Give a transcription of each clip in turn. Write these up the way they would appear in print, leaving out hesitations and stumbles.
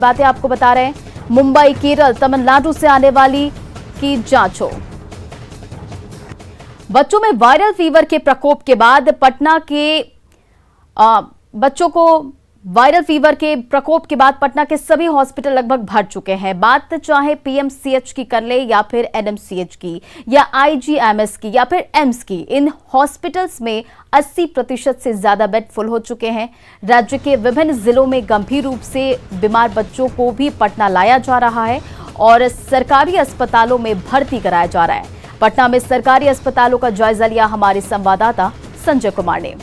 बातें आपको बता रहे हैं। मुंबई, केरल, तमिलनाडु से आने वाली की जांच हो। बच्चों में वायरल फीवर के प्रकोप के बाद पटना के बच्चों को वायरल फीवर के प्रकोप के बाद पटना के सभी हॉस्पिटल लगभग भर चुके हैं। बात चाहे पीएमसीएच की कर ले या फिर एनएमसीएच की या आईजीएमएस की या फिर एम्स की, इन हॉस्पिटल्स में 80% से ज्यादा बेड फुल हो चुके हैं। राज्य के विभिन्न जिलों में गंभीर रूप से बीमार बच्चों को भी पटना लाया जा रहा है और सरकारी अस्पतालों में भर्ती कराया जा रहा है। पटना में सरकारी अस्पतालों का जायजा लिया हमारे संवाददाता संजय कुमार ने।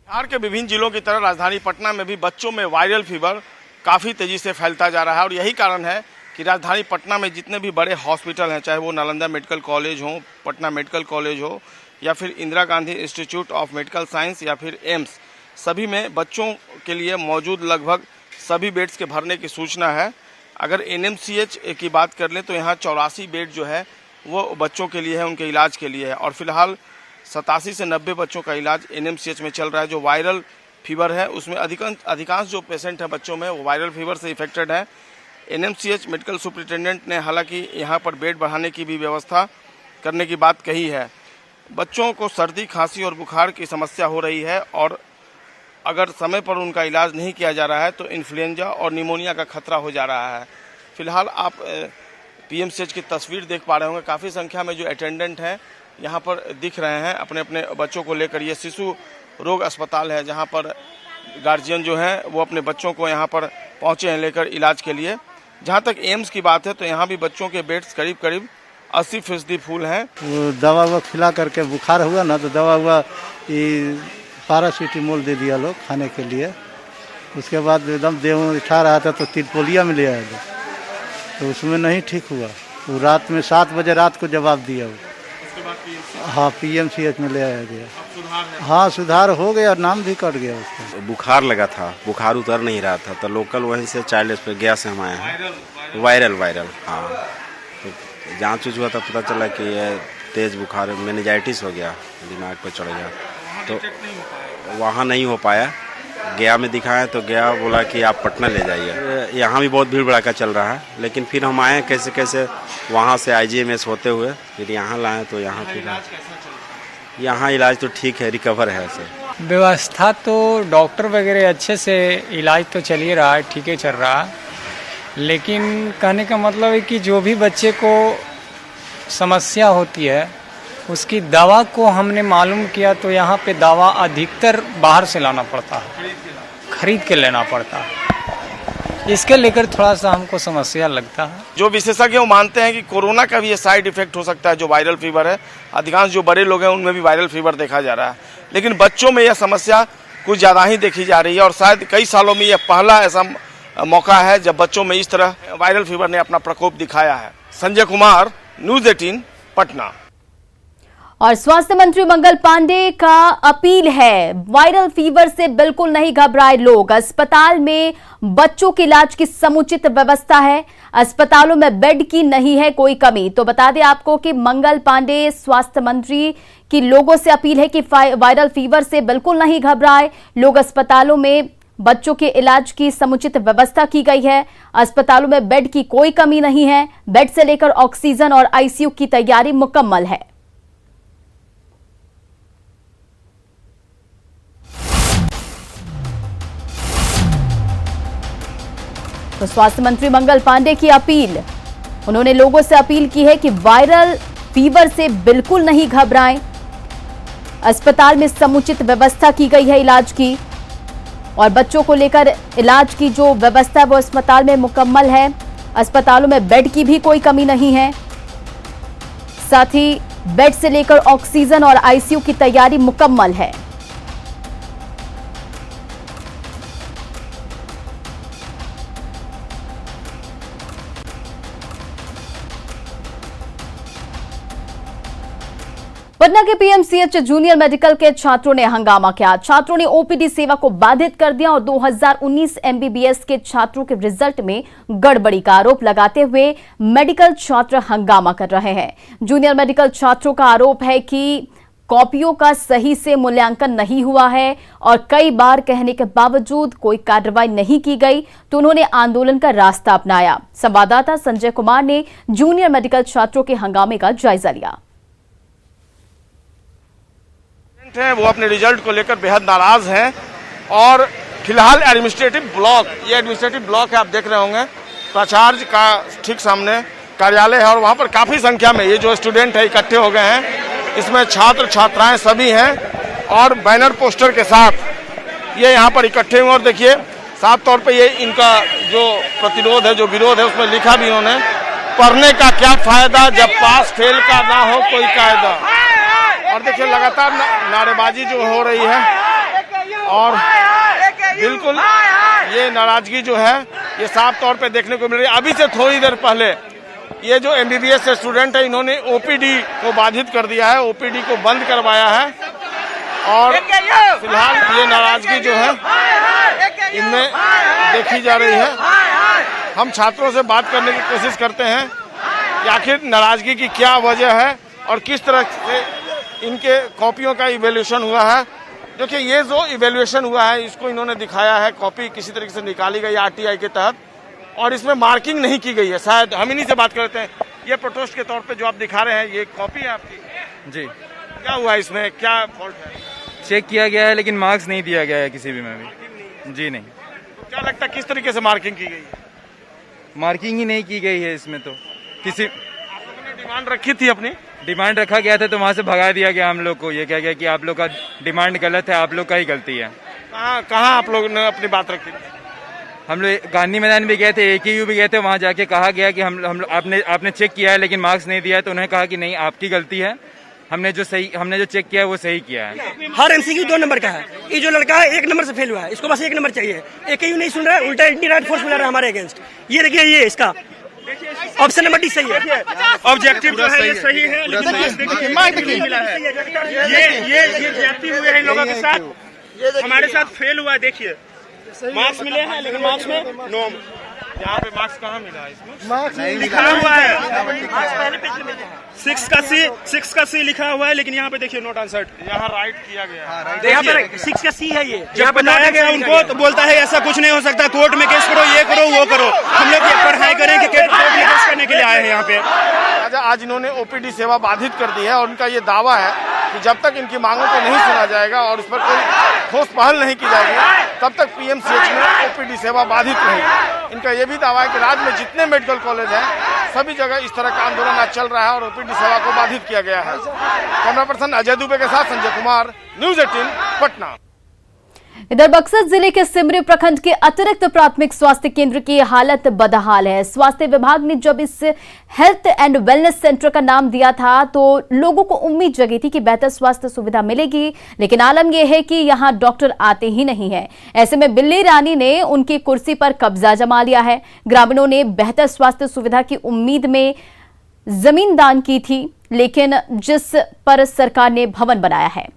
बिहार के विभिन्न जिलों की तरह राजधानी पटना में भी बच्चों में वायरल फीवर काफ़ी तेजी से फैलता जा रहा है और यही कारण है कि राजधानी पटना में जितने भी बड़े हॉस्पिटल हैं, चाहे वो नालंदा मेडिकल कॉलेज हो, पटना मेडिकल कॉलेज हो या फिर Indira Gandhi institute of medical science या फिर एम्स, सभी में बच्चों के लिए मौजूद लगभग सभी बेड्स के भरने की सूचना है। अगर एनएमसीएच की बात कर लें तो यहाँ 84 बेड जो है वो बच्चों के लिए है, उनके इलाज के लिए है और फिलहाल 87 से 90 बच्चों का इलाज एनएमसीएच में चल रहा है। जो वायरल फीवर है उसमें अधिकांश जो पेशेंट हैं बच्चों में वो वायरल फीवर से इफेक्टेड है। एनएमसीएच मेडिकल सुपरिटेंडेंट ने हालांकि यहाँ पर बेड बढ़ाने की भी व्यवस्था करने की बात कही है। बच्चों को सर्दी, खांसी और बुखार की समस्या हो रही है और अगर समय पर उनका इलाज नहीं किया जा रहा है तो इन्फ्लुएंजा और निमोनिया का खतरा हो जा रहा है। फिलहाल आप पीएमसीएच की तस्वीर देख पा रहे होंगे, काफ़ी संख्या में जो अटेंडेंट हैं यहाँ पर दिख रहे हैं अपने अपने बच्चों को लेकर। ये शिशु रोग अस्पताल है जहाँ पर गार्जियन जो हैं वो अपने बच्चों को यहाँ पर पहुँचे हैं लेकर इलाज के लिए। जहाँ तक एम्स की बात है तो यहाँ भी बच्चों के बेड्स करीब 80% फुल हैं। दवा हुआ खिला करके बुखार हुआ ना तो दवा हुआ पैरासीटामोल दे दिया लोग खाने के लिए। उसके बाद एकदम देह उठा रहा था तो तिरपोलिया में ले आया तो उसमें नहीं ठीक हुआ। वो रात में 7 बजे रात को जवाब दिया वो। हाँ, पीएमसीएच में ले आया गया। हाँ, सुधार हो गया और नाम भी कट गया उसका। बुखार लगा था, बुखार उतर नहीं रहा था तो लोकल वहीं से चाइल्ड पे गया से हम आए हैं। वायरल हाँ, तो जांच हुआ तब पता चला कि ये तेज बुखार मेनिंजाइटिस हो गया, दिमाग पे चढ़ गया तो वहाँ नहीं हो पाया। गया में दिखाया तो गया बोला कि आप पटना ले जाइए। यहाँ भी बहुत भीड़ भड़ाका चल रहा है लेकिन फिर हम आए कैसे वहाँ से आईजीएमएस होते हुए फिर यहाँ लाए तो यहाँ फिर यहाँ इलाज तो ठीक है, रिकवर है सर। व्यवस्था तो डॉक्टर वगैरह अच्छे से इलाज तो चल ही रहा है, ठीक है चल रहा है, लेकिन कहने का मतलब है कि जो भी बच्चे को समस्या होती है उसकी दवा को हमने मालूम किया तो यहाँ पे दवा अधिकतर बाहर से लाना पड़ता है, खरीद के लेना पड़ता है। इसके लेकर थोड़ा सा हमको समस्या लगता है। जो विशेषज्ञ वो मानते हैं कि कोरोना का भी ये साइड इफेक्ट हो सकता है जो वायरल फीवर है। अधिकांश जो बड़े लोग हैं उनमें भी वायरल फीवर देखा जा रहा है लेकिन बच्चों में यह समस्या कुछ ज़्यादा ही देखी जा रही है और शायद कई सालों में यह पहला ऐसा मौका है जब बच्चों में इस तरह वायरल फीवर ने अपना प्रकोप दिखाया है। संजय कुमार, न्यूज़ 18, पटना। और स्वास्थ्य मंत्री मंगल पांडे का अपील है, वायरल फीवर से बिल्कुल नहीं घबराए लोग। अस्पताल में बच्चों के इलाज की समुचित व्यवस्था है, अस्पतालों में बेड की नहीं है कोई कमी। तो बता दें आपको कि मंगल पांडे स्वास्थ्य मंत्री की लोगों से अपील है कि वायरल फीवर से बिल्कुल नहीं घबराए लोग। अस्पतालों में बच्चों के इलाज की समुचित व्यवस्था की गई है, अस्पतालों में बेड की कोई कमी नहीं है, बेड से लेकर ऑक्सीजन और आईसीयू की तैयारी मुकम्मल है। तो स्वास्थ्य मंत्री मंगल पांडे की अपील, उन्होंने लोगों से अपील की है कि वायरल फीवर से बिल्कुल नहीं घबराएं, अस्पताल में समुचित व्यवस्था की गई है इलाज की और बच्चों को लेकर इलाज की जो व्यवस्था है वो अस्पताल में मुकम्मल है। अस्पतालों में बेड की भी कोई कमी नहीं है, साथ ही बेड से लेकर ऑक्सीजन और आईसीयू की तैयारी मुकम्मल है। पटना के पीएमसीएच जूनियर मेडिकल के छात्रों ने हंगामा किया। छात्रों ने ओपीडी सेवा को बाधित कर दिया और 2019 एमबीबीएस के छात्रों के रिजल्ट में गड़बड़ी का आरोप लगाते हुए मेडिकल छात्र हंगामा कर रहे हैं। जूनियर मेडिकल छात्रों का आरोप है कि कॉपियों का सही से मूल्यांकन नहीं हुआ है और कई बार कहने के बावजूद कोई कार्रवाई नहीं की गई, तो उन्होंने आंदोलन का रास्ता अपनाया। संवाददाता संजय कुमार ने जूनियर मेडिकल छात्रों के हंगामे का जायजा लिया। वो अपने रिजल्ट को लेकर बेहद नाराज हैं और फिलहाल एडमिनिस्ट्रेटिव ब्लॉक, ये एडमिनिस्ट्रेटिव ब्लॉक है, आप देख रहे होंगे, प्राचार्य का ठीक सामने कार्यालय है और वहाँ पर काफ़ी संख्या में ये जो स्टूडेंट है इकट्ठे हो गए हैं। इसमें छात्र छात्राएं सभी हैं और बैनर पोस्टर के साथ ये यहाँ पर इकट्ठे हुए और देखिए साफ तौर पे ये इनका जो प्रतिरोध है, जो विरोध है, उसमें लिखा भी उन्होंने, पढ़ने का क्या फायदा जब पास फेल का ना हो कोई कायदा। और देखिए लगातार नारेबाजी जो हो रही है और बिल्कुल ये नाराजगी जो है ये साफ तौर पे देखने को मिल रही है। अभी से थोड़ी देर पहले ये जो एमबीबीएस स्टूडेंट है इन्होंने ओपीडी को बाधित कर दिया है, ओपीडी को बंद करवाया है और फिलहाल ये नाराजगी जो है इनमें देखी जा रही है। हम छात्रों से बात करने की कोशिश करते हैं कि आखिर नाराजगी की क्या वजह है और किस तरह से इनके कॉपियों का इवैल्यूएशन हुआ है। देखिए ये जो इवैल्यूएशन हुआ है इसको इन्होंने दिखाया है, कॉपी किसी तरीके से निकाली गई आरटीआई के तहत और इसमें मार्किंग नहीं की गई है। शायद हम इन्हीं से बात करते हैं। ये प्रोटेस्ट के तौर पे जो आप दिखा रहे हैं ये कॉपी है आपकी? जी। क्या हुआ इसमें, क्या फॉल्ट है? चेक किया गया है लेकिन मार्क्स नहीं दिया गया है किसी भी में भी। जी नहीं। तो क्या लगता है किस तरीके से मार्किंग की गई है? मार्किंग ही नहीं की गई है इसमें, तो किसी आप लोगों ने डिमांड रखी थी अपनी? डिमांड रखा गया था तो वहाँ से भगा दिया गया हम लोग को। ये कह गया कि आप लोग का डिमांड गलत है, आप लोग का ही गलती है। कहाँ आप लोगों ने अपनी बात रखी? हम लोग गांधी मैदान भी गए थे, AKU भी गए थे, वहाँ जाके कहा गया कि हम आपने चेक किया है लेकिन मार्क्स नहीं दिया है, तो उन्होंने कहा कि नहीं आपकी गलती है, हमने जो चेक किया है वो सही किया है। हर MCQ 2 नंबर का है। ये जो लड़का है 1 नंबर से फेल हुआ है, इसको बस 1 नंबर चाहिए। AKU नहीं सुन रहा है, उल्टा इंडियन फोर्स मिला रहा है हमारे अगेंस्ट। ये देखिए ये इसका ऑप्शन नंबर डी सही है, ऑब्जेक्टिव जो है ये सही है लेकिन देखिए मिला है। ये ज्यादती हुए हैं लोगों के साथ, हमारे साथ फेल हुआ है। देखिए मार्क्स मिले हैं लेकिन मार्क्स में नो, यहाँ पे मार्क्स कहाँ मिला है? इसमें मार्क्स लिखा हुआ है 6 का C लिखा हुआ है लेकिन यहाँ पे देखिए नोट आंसर्ड, यहाँ राइट किया गया है। यहाँ पर 6 का C है। ये जब बताया गया उनको तो बोलता है ऐसा कुछ नहीं हो सकता, कोर्ट में केस करो, ये करो वो करो। हम लोग पढ़ाई करें कि कोर्ट में केस करने के लिए आए हैं यहाँ पे। आज इन्होंने ओपीडी सेवा बाधित कर दी है और उनका ये दावा है कि जब तक इनकी मांगों को नहीं सुना जाएगा और इस पर कोई ठोस पहल नहीं की जाएगी तब तक PMCH में ओपीडी सेवा बाधित रहेगी। इनका ये भी दावा है कि राज्य में जितने मेडिकल कॉलेज हैं सभी जगह इस तरह का आंदोलन आज चल रहा है और ओपीडी सेवा को बाधित किया गया है। कैमरा पर्सन अजय दुबे के साथ संजय कुमार, न्यूज 18 पटना। इधर बक्सर जिले के सिमरी प्रखंड के अतिरिक्त प्राथमिक स्वास्थ्य केंद्र की हालत बदहाल है। स्वास्थ्य विभाग ने जब इस हेल्थ एंड वेलनेस सेंटर का नाम दिया था तो लोगों को उम्मीद जगी थी कि बेहतर स्वास्थ्य सुविधा मिलेगी, लेकिन आलम यह है कि यहां डॉक्टर आते ही नहीं है। ऐसे में बिल्ली रानी ने उनकी कुर्सी पर कब्जा जमा लिया है। ग्रामीणों ने बेहतर स्वास्थ्य सुविधा की उम्मीद में जमीन दान की थी, लेकिन जिस पर सरकार ने भवन बनाया है।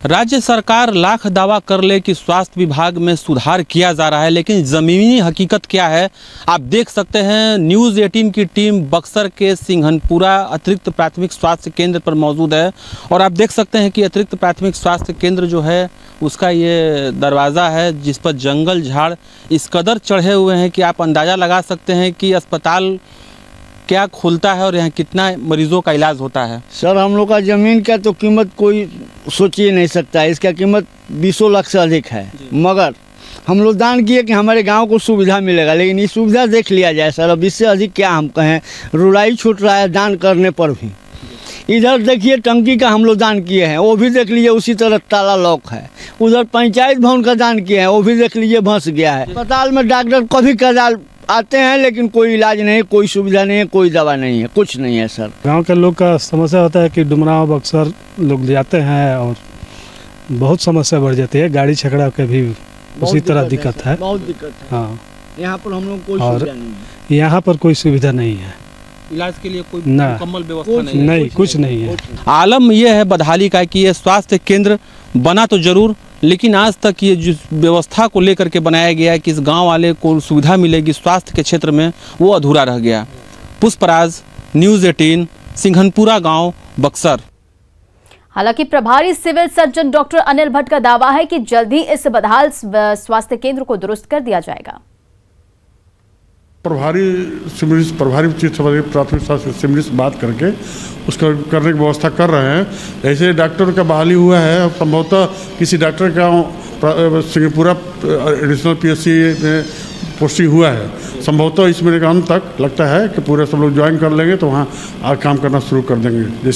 राज्य सरकार लाख दावा कर ले कि स्वास्थ्य विभाग में सुधार किया जा रहा है, लेकिन ज़मीनी हकीकत क्या है आप देख सकते हैं। न्यूज़ 18 की टीम बक्सर के सिंघनपुरा अतिरिक्त प्राथमिक स्वास्थ्य केंद्र पर मौजूद है और आप देख सकते हैं कि अतिरिक्त प्राथमिक स्वास्थ्य केंद्र जो है उसका ये दरवाज़ा है जिस पर जंगल झाड़ इस कदर चढ़े हुए हैं कि आप अंदाज़ा लगा सकते हैं कि अस्पताल क्या खुलता है और यहाँ कितना मरीजों का इलाज होता है। सर हम लोग का ज़मीन का तो कीमत कोई सोच ही नहीं सकता है, इसका कीमत 20 लाख से अधिक है, मगर हम लोग दान किए कि हमारे गांव को सुविधा मिलेगा, लेकिन ये सुविधा देख लिया जाए सर, अब इससे अधिक क्या हम कहें। रुलाई छूट रहा है दान करने पर भी। इधर देखिए टंकी का हम लोग दान किए हैं, वो भी देख लीजिए उसी तरह ताला लॉक है। उधर पंचायत भवन का दान किए हैं, वो भी देख लीजिए धंस गया है। अस्पताल में डॉक्टर कभी कदाल आते हैं लेकिन कोई इलाज नहीं, कोई सुविधा नहीं है, कोई दवा नहीं है, कुछ नहीं है सर। गांव के लोग का समस्या होता है कि डुमराव बक्सर लोग जाते हैं और बहुत समस्या बढ़ जाती है, गाड़ी छकड़ा के भी उसी तरह दिक्कत है, बहुत दिक्कत है। हाँ, यहाँ पर हम लोग कोई सुविधा नहीं है, यहाँ पर कोई सुविधा नहीं है, इलाज के लिए कोई मुकम्मल व्यवस्था नहीं, कुछ नहीं है। आलम यह है बदहाली का कि ये स्वास्थ्य केंद्र बना तो जरूर, लेकिन आज तक ये जिस व्यवस्था को लेकर के बनाया गया है कि इस गांव वाले को सुविधा मिलेगी स्वास्थ्य के क्षेत्र में, वो अधूरा रह गया। पुष्पराज, न्यूज़ 18 सिंघनपुरा गांव बक्सर। हालांकि प्रभारी civil surgeon doctor Anil Bhatt का दावा है कि जल्द ही इस बदहाल स्वास्थ्य केंद्र को दुरुस्त कर दिया जाएगा। प्रभारी चीफ प्राथमिक स्वास्थ्य सिमरी से बात करके उसका करने की व्यवस्था कर रहे हैं। ऐसे डॉक्टर का बहाली हुआ है, संभवतः किसी डॉक्टर का सिंघनपुरा एडिशनल PSC में पोस्टिंग हुआ है। संभवतः इस महीने के अंत तक लगता है कि पूरे सब लोग ज्वाइन कर लेंगे तो वहाँ काम करना शुरू कर देंगे। जैसा